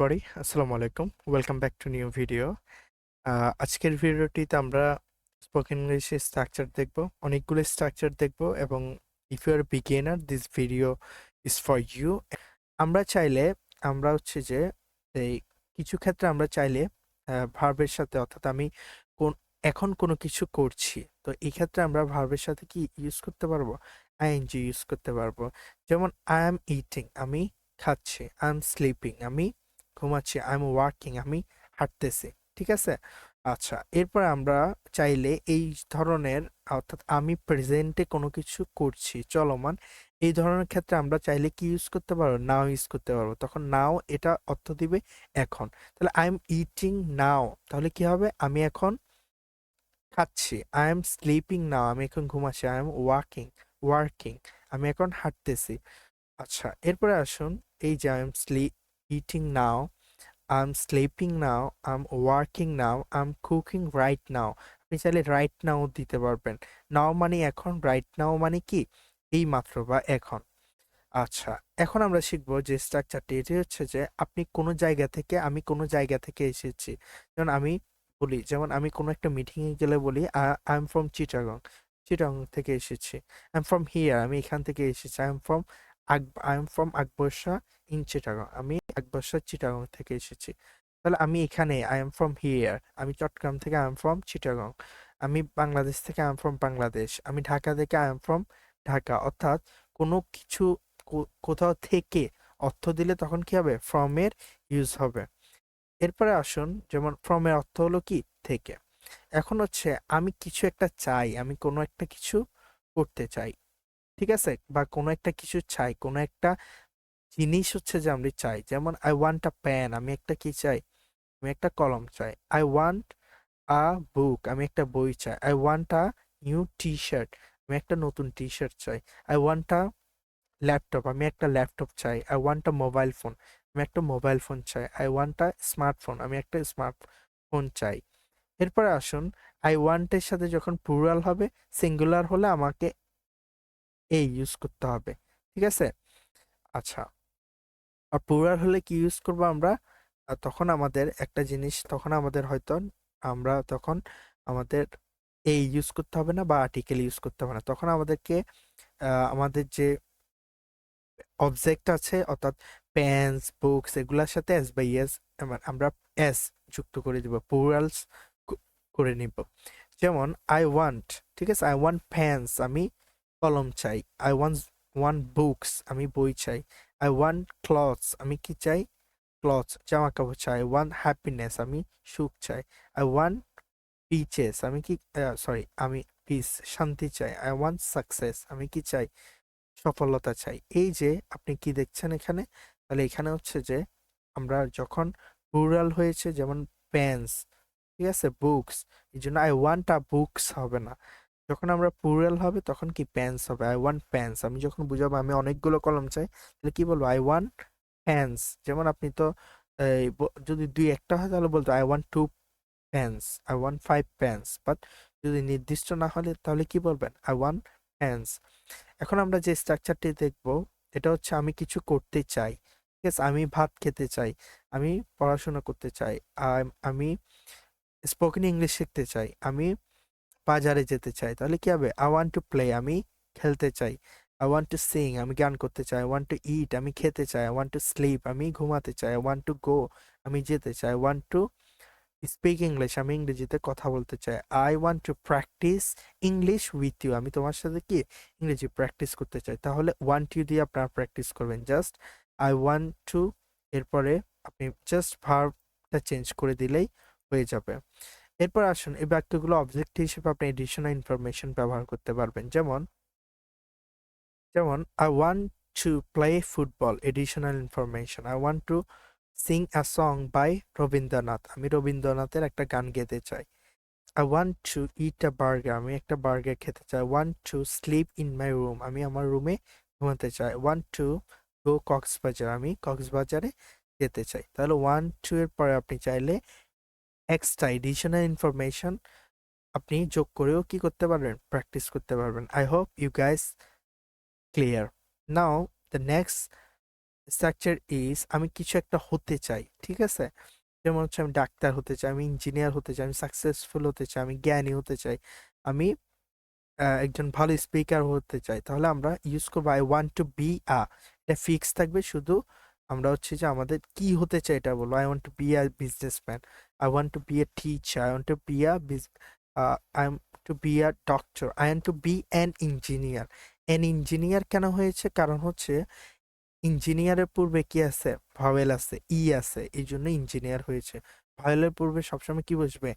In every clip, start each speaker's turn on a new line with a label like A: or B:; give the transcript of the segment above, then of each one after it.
A: পরে আসসালামু আলাইকুম। Welcome back to new video. আজকের ভিডিওটিতে আমরা স্পোকেন ইংলিশের স্ট্রাকচার দেখব। অনেকগুলো স্ট্রাকচার দেখব এবং if you are beginner this video is for you. আমরা চাইলে আমরা হচ্ছে যে এই কিছু ক্ষেত্রে আমরা চাইলে ভার্বের সাথে অর্থাৎ আমি কোন এখন কোনো কিছু করছি। তো এই ক্ষেত্রে আমরা ভার্বের সাথে কি ইউজ করতে পারবো? আইএনজি ইউজ করতে পারবো। যেমন আই অ্যাম ইটিং আমি খাচ্ছি, আই এম স্লিপিং আমি ঘুমাচ্ছি, আই এম ওয়ার্কিং আমি হাঁটতেছি। ঠিক আছে? আচ্ছা, এরপর আমরা চাইলে এই ধরনের অর্থাৎ আমি প্রেজেন্টে কোনো কিছু করছি চলমান, এই ধরনের ক্ষেত্রে আমরা চাইলে কি ইউজ করতে পারবো? নাও ইউজ করতে পারবো। তখন নাও এটা অর্থ দিবে এখন। তাহলে আই এম ইটিং নাও, তাহলে কি হবে? আমি এখন খাচ্ছি। আই এম স্লিপিং নাও, আমি এখন ঘুমাচ্ছি। আই এম ওয়ার্কিং আমি এখন হাঁটতেছি। আচ্ছা, এরপরে আসুন, এই যে I am eating now, I am sleeping now, I am working now, I am cooking right now. আপনি চাইলে রাইট নাও দিতে পারবেন। নাও মানে এখন, রাইট নাও মানে কি? এই মাত্র বা এখন। আচ্ছা, এখন আমরা শিখব যে স্ট্রাকচারটি, এটি হচ্ছে যে আপনি কোনো জায়গা থেকে, আমি কোনো জায়গা থেকে এসেছি। যেমন আমি বলি, যেমন আমি কোনো একটা মিটিংয়ে গেলে বলি I am from Chittagong, Chittagong থেকে এসেছি। আই এম ফ্রম হিয়ার, আমি এখান থেকে এসেছি। I am from Akbarsha in Chittagong, আমি আকবর্ষা চিটাগং থেকে এসেছি। তাহলে আমি এখানে আই এম ফ্রম হিয়ার, আমি চট্টগ্রাম থেকে আই এম ফ্রম চিটাগং। আমি বাংলাদেশ থেকে আই এম ফ্রম বাংলাদেশ। আমি ঢাকা থেকে আই এম ফ্রম ঢাকা। অর্থাৎ কোনো কিছু কোথাও থেকে অর্থ দিলে তখন কি হবে? ফ্রম এর ইউজ হবে। এরপরে আসুন, যেমন ফ্রম এর অর্থ হলো কি? থেকে। এখন হচ্ছে আমি কিছু একটা চাই, আমি কোনো একটা কিছু করতে চাই। ঠিক আছে? বা কোনো একটা কিছু চাই, কোনো একটা জিনিস হচ্ছে যে আমি চাই। যেমন আই ওয়ান্ট আ পেন, আমি একটা কি চাই? আমি একটা কলম চাই। আই ওয়ান্ট আ বুক, আমি একটা বই চাই। I want a new T shirt, আমি একটা নতুন টি শার্ট চাই। আই ওয়ান্ট আ ল্যাপটপ, আমি একটা ল্যাপটপ চাই। I want a mobile phone, আমি একটা মোবাইল ফোন চাই। আই ওয়ান্ট আ স্মার্টফোন, আমি একটা স্মার্টফোন চাই। এরপরে আসুন, আই ওয়ান্ট এর সাথে যখন প্লুরাল হবে, সিঙ্গুলার হলে আমাকে এই ইউজ করতে হবে। ঠিক আছে? আচ্ছা, আর প্লুরাল হলে কি ইউজ করব আমরা? তখন আমাদের একটা জিনিস, তখন আমাদের হয়তো আমরা তখন আমাদের এই ইউজ করতে হবে না বা আর্টিকেল ইউজ করতে হবে না। তখন আমাদেরকে আমাদের যে অবজেক্ট আছে অর্থাৎ পেন্স, বুকস এগুলার সাথে এস বা ইয়েস আমরা এস যুক্ত করে দিব, প্লুরালস করে নিব। যেমন আই ওয়ান্ট, ঠিক আছে? আই ওয়ান্ট পেন্স, আমি কলম চাই। আই ওয়ান্ট বুকস, আমি বই চাই। আই ওয়ান্ট ক্লথস, আমি কি চাই? ক্লথস জামা কাপড় চাই। আই ওয়ান্ট হ্যাপিনেস, আমি সুখ চাই। আই ওয়ান্ট পিচেস, আমি কি সরি আমি পিস শান্তি চাই। আই ওয়ান্ট সাকসেস, আমি কি চাই? সফলতা চাই। এই যে আপনি কি দেখছেন এখানে? তাহলে এখানে হচ্ছে যে আমরা যখন প্লুরাল হয়েছে, যেমন পেন্স, ঠিক আছে? বুকস, এজন্য আই ওয়ান্ট আ বুকস হবে না। যখন আমরা প্লুরাল হবে তখন কি পেন্স হবে। আই ওয়ান্ট পেন্স, আমি যখন বুঝাবো আমি অনেকগুলো কলম চাই, তাহলে কি বলবো? I want pence. যেমন আপনি তো যদি ২-১ টা হয় তাহলে বলতো I want 2 pence, I want 5 pence. But যদি নির্দিষ্ট না হলে তাহলে কি বলবেন? I want pence. এখন আমরা যে স্ট্রাকচারটি দেখব, এটা হচ্ছে আমি কিছু করতে চাই। ঠিক আছে? আমি ভাত খেতে চাই, আমি পড়াশোনা করতে চাই, আমি স্পোকেন ইংলিশ শিখতে চাই, আমি বাজারে যেতে চাই। তাহলে কি হবে? আই ওয়ান্ট টু প্লে, আমি খেলতে চাই। আই ওয়ান্ট টু সিং, আমি গান করতে চাই। আই ওয়ান্ট টু ইট, আমি খেতে চাই। আই ওয়ান্ট টু স্লিপ, আমি ঘুমাতে চাই। আই ওয়ান্ট টু গো, আমি যেতে চাই। I want to speak English, আমি ইংরেজিতে কথা বলতে চাই। I want to practise English with you, আমি তোমার সাথে কি ইংরেজি প্র্যাকটিস করতে চাই। তাহলে ওয়ান্ট ইউ দিয়ে আপনারা প্র্যাকটিস করবেন। জাস্ট আই ওয়ান্ট টু, এরপরে আপনি জাস্ট ভার্বটা চেঞ্জ করে দিলেই হয়ে যাবে। এরপর আসুন, এই বাক্যগুলো অবজেক্ট হিসেবে আপনি এডিশনাল ইনফরমেশন ব্যবহার করতে পারবেন। যেমন I want to play football, additional information. I want to sing a song by Rabindranath, আমি রবীন্দ্রনাথের একটা গান গেতে চাই। I want to eat a burger, আমি একটা বার্গার খেতে চাই। I want to sleep in my room, আমি আমার রুমে ঘুমাতে চাই। I want to go Cox's Bazar, আমি কক্সবাজারে যেতে চাই। তাহলে 1 2 এর পরে আপনি চাইলে এক্সট্রা এডিশনাল ইনফরমেশন আপনি যোগ করেও কি করতে পারবেন? প্র্যাকটিস করতে পারবেন। I hope you guys clear. Now the next structure is আমি কিছু একটা হতে চাই, ঠিক আছে? যেমন হচ্ছে আমি ডাক্তার হতে চাই, আমি ইঞ্জিনিয়ার হতে চাই, আমি সাকসেসফুল হতে চাই, আমি জ্ঞানী হতে চাই, আমি একজন ভালো স্পিকার হতে চাই। তাহলে আমরা ইউজ করবো আই ওয়ান্ট টু বি আ, এটা ফিক্স থাকবে। শুধু আমরা হচ্ছে যে আমাদের কি হতে চাই এটা বলবো। I want to be a businessman, I want to be a teacher, I want to be a I am to be a doctor, I want to be an engineer. An engineer কেন হয়েছে? কারণ হচ্ছে ইঞ্জিনিয়ারের পূর্বে কি আছে? Vowel আছে, ই আছে, এই জন্য ইঞ্জিনিয়ার হয়েছে। ভাওয়েলের পূর্বে সবসময় কি বসবে?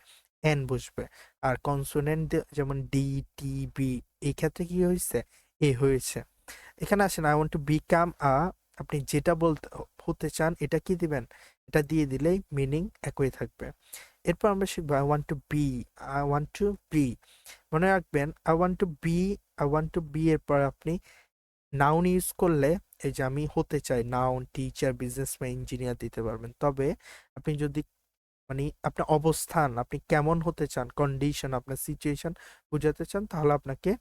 A: এন বসবে। আর কনসোনেন্ট যেমন ডি, টি, বি, এই ক্ষেত্রে কি হয়েছে? এ হয়েছে। এখানে আসেন I want to become a, আপনি যেটা বলতে হতে চান এটা কি দিবেন? এটা দিয়ে দিলেই মিনিং একই থাকবে। এরপর আমরা শিখবো I want to be. I want to be, মনে রাখবেন I want to be, I want to be এরপর আপনি নাউন ইউজ করলে এই যে আমি হতে চাই, নাউন, টিচার, বিজনেসম্যান, ইঞ্জিনিয়ার দিতে পারবেন। তবে আপনি যদি মানে আপনার অবস্থান, আপনি কেমন হতে চান, কন্ডিশন, আপনার সিচুয়েশন বোঝাতে চান, তাহলে আপনাকে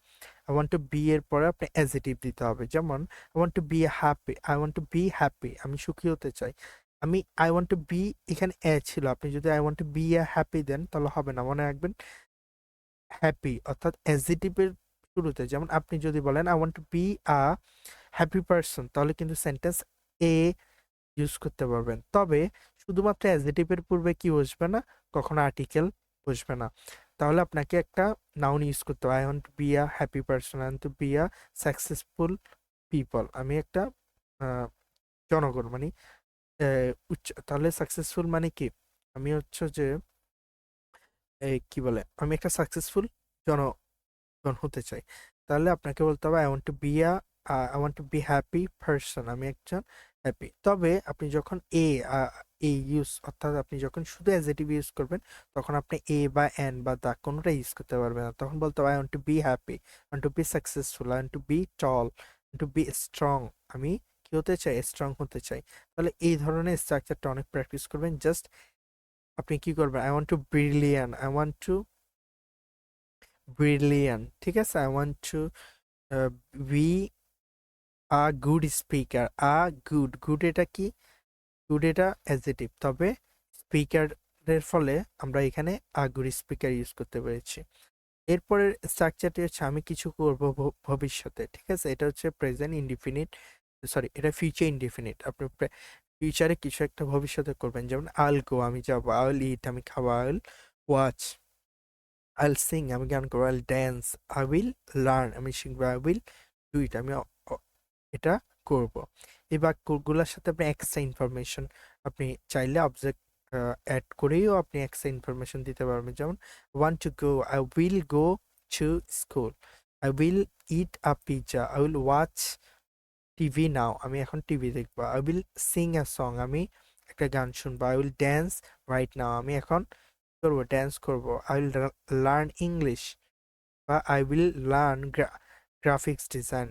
A: আই ওয়ান্ট টু বি এর পরে আপনি অ্যাজেটিভ দিতে হবে। যেমন I want to be happy, I want to be happy, আমি সুখী হতে চাই। আমি আই ওয়ান্ট টু বি, এখানে এ ছিল, আপনি যদি I want to be a happy then তাহলে হবে না। মনে রাখবেন হ্যাপি অর্থাৎ অ্যাজেটিভের শুরুতে, যেমন আপনি যদি বলেন I want to be a happy person, তাহলে কিন্তু সেন্টেন্স এ ইউজ করতে পারবেন। তবে শুধুমাত্র অ্যাডজেটিভের পূর্বে কি বসবে না? কখনো আর্টিকেল বসবে না। তাহলে আপনাকে একটা নাউন ইউজ করতে হবে। I want to be a happy person, I want to be a successful people, আমি একটা আহ, জনগণ মানে উচ্চ, তাহলে সাকসেসফুল মানে কি? আমি হচ্ছে যে কি বলে, আমি একটা সাকসেসফুল জন হতে চাই। তাহলে আপনাকে বলতে হবে I want to be a I want to be happy person, আমি একজন হ্যাপি। তবে আপনি যখন এ ইউজ, অর্থাৎ আপনি যখন শুধু অ্যাজেটিভ ইউজ করবেন, তখন আপনি এ বা এন বা দা কোনোটা ইউজ করতে পারবেন না। তখন বলতে হবে I want to be happy, I want to be successful, I want to be tall, to be strong, আমি কি হতে চাই? স্ট্রং হতে চাই। তাহলে এই ধরনের স্ট্রাকচারটা অনেক প্র্যাকটিস করবেন। জাস্ট আপনি কি করবেন? I want two brilliant, I want two brilliant, ঠিক আছে? I want to be a good speaker, a good, good এটা কি? গুড এটা অ্যাডজেটিভ, তবে স্পিকারের ফলে আমরা এখানে আ গুড স্পিকার ইউজ করতে পেরেছি। এরপরের স্ট্রাকচারটি হচ্ছে আমি কিছু করব ভবিষ্যতে, ঠিক আছে? এটা হচ্ছে প্রেজেন্ট ইনডিফিনিট, সরি এটা ফিউচার ইনডিফিনিট। আপনি ফিউচারে কিছু একটা ভবিষ্যতে করবেন, যেমন আই উইল গো, আমি যাবো, আই উইল ইট, আমি খাবো, I will watch, I will sing, আমি গান করবো, I will dance, I will learn, আমি শিখবো, আই উইল ডু ইট, আমি এটা করব। এই বাক্যগুলোর সাথে আপনি এক্সট্রা ইনফরমেশন, আপনি চাইলে অবজেক্ট অ্যাড করেও আপনি এক্সট্রা ইনফরমেশন দিতে পারবেন। যেমন want to go, I will go to school, I will it a pizza, I will watch TV নাও, আমি এখন টিভি দেখবো, I will sing a song, আমি একটা গান শুনবো, I will dance right now, আমি এখন করবো, ড্যান্স করবো, আই উইল লার্ন ইংলিশ, বা I will learn graphics design,